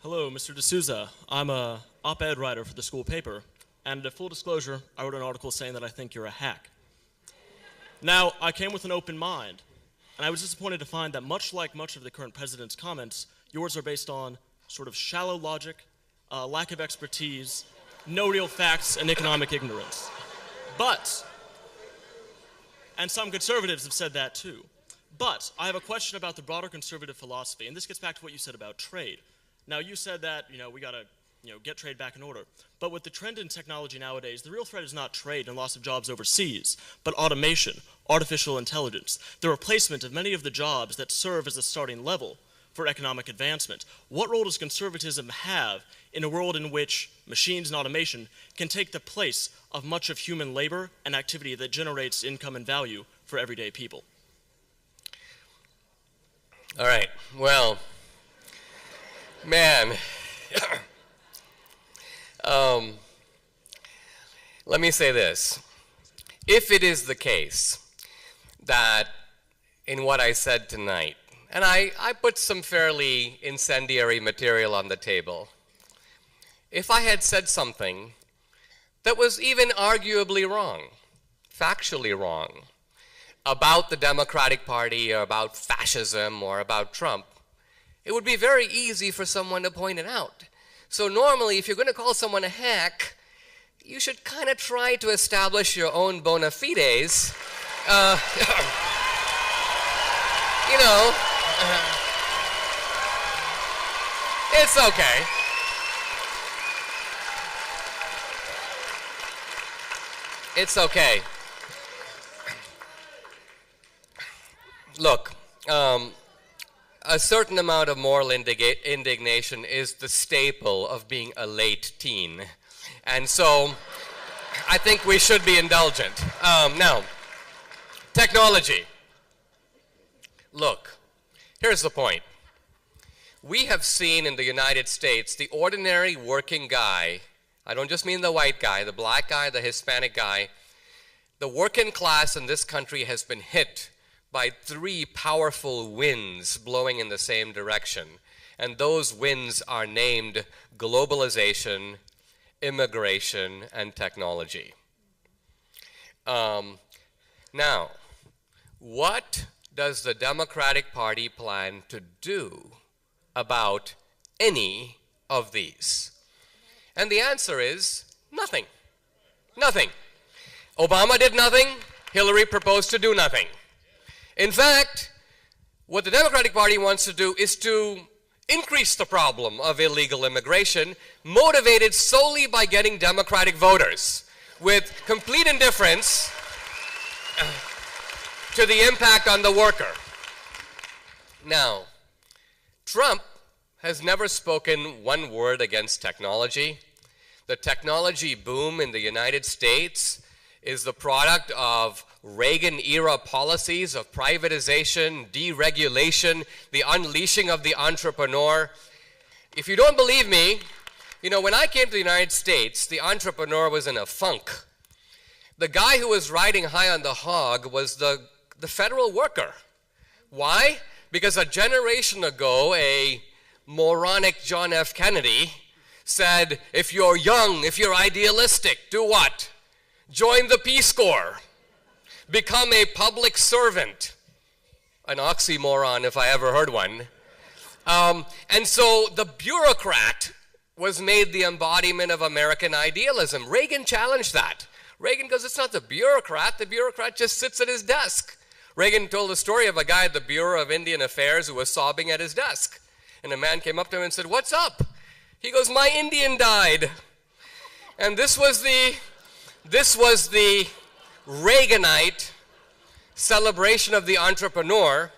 Hello, Mr. D'Souza. I'm a op-ed writer for the school paper, and full disclosure, I wrote an article saying that I think you're a hack. Now, I came with an open mind, and I was disappointed to find that much like much of the current president's comments, yours are based on sort of shallow logic, lack of expertise, no real facts, and economic ignorance. But, and some conservatives have said that too, but I have a question about the broader conservative philosophy, and this gets back to what you said about trade. Now, you said that, we gotta, get trade back in order. But with the trend in technology nowadays, the real threat is not trade and loss of jobs overseas, but automation, artificial intelligence, the replacement of many of the jobs that serve as a starting level for economic advancement. What role does conservatism have in a world in which machines and automation can take the place of much of human labor and activity that generates income and value for everyday people? All right, well, man, let me say this. If it is the case that in what I said tonight, and I put some fairly incendiary material on the table, if I had said something that was even arguably wrong, factually wrong, about the Democratic Party or about fascism or about Trump, it would be very easy for someone to point it out. So normally, if you're going to call someone a hack, you should kind of try to establish your own bona fides. It's okay. It's okay. Look, a certain amount of moral indignation is the staple of being a late teen. And so I think we should be indulgent. Now, technology. Look, here's the point. We have seen in the United States the ordinary working guy, I don't just mean the white guy, the black guy, the Hispanic guy, the working class in this country has been hit by three powerful winds blowing in the same direction. And those winds are named globalization, immigration, and technology. Now, what does the Democratic Party plan to do about any of these? And the answer is nothing. Nothing. Obama did nothing. Hillary proposed to do nothing. In fact, what the Democratic Party wants to do is to increase the problem of illegal immigration, motivated solely by getting Democratic voters, with complete indifference to the impact on the worker. Now, Trump has never spoken one word against technology. The technology boom in the United States is the product of Reagan-era policies of privatization, deregulation, the unleashing of the entrepreneur. If you don't believe me, when I came to the United States, the entrepreneur was in a funk. The guy who was riding high on the hog was the federal worker. Why? Because a generation ago, a moronic John F. Kennedy said, if you're young, if you're idealistic, do what? Join the Peace Corps. Become a public servant. An oxymoron, if I ever heard one. And so the bureaucrat was made the embodiment of American idealism. Reagan challenged that. Reagan goes, it's not the bureaucrat just sits at his desk. Reagan told a story of a guy at the Bureau of Indian Affairs who was sobbing at his desk. And a man came up to him and said, what's up? He goes, my Indian died. And this was the Reaganite celebration of the entrepreneur.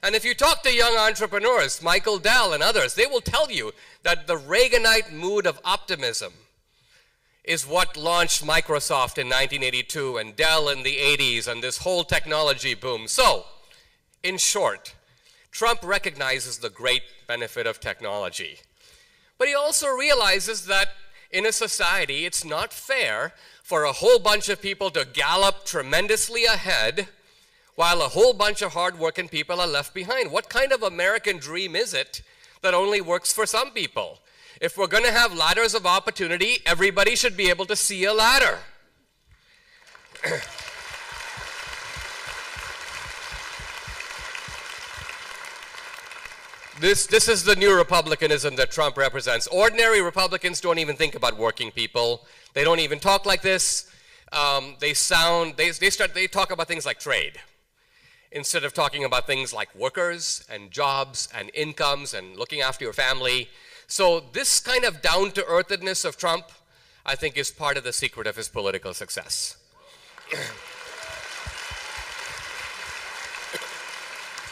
And if you talk to young entrepreneurs, Michael Dell and others, they will tell you that the Reaganite mood of optimism is what launched Microsoft in 1982 and Dell in the 80s and this whole technology boom. So, in short, Trump recognizes the great benefit of technology. But he also realizes that in a society, it's not fair for a whole bunch of people to gallop tremendously ahead while a whole bunch of hardworking people are left behind. What kind of American dream is it that only works for some people. If we're going to have ladders of opportunity, everybody should be able to see a ladder. This is the new republicanism that Trump represents. Ordinary Republicans don't even think about working people. They don't even talk like this. They talk about things like trade instead of talking about things like workers and jobs and incomes and looking after your family. So this kind of down-to-earthedness of Trump, I think, is part of the secret of his political success.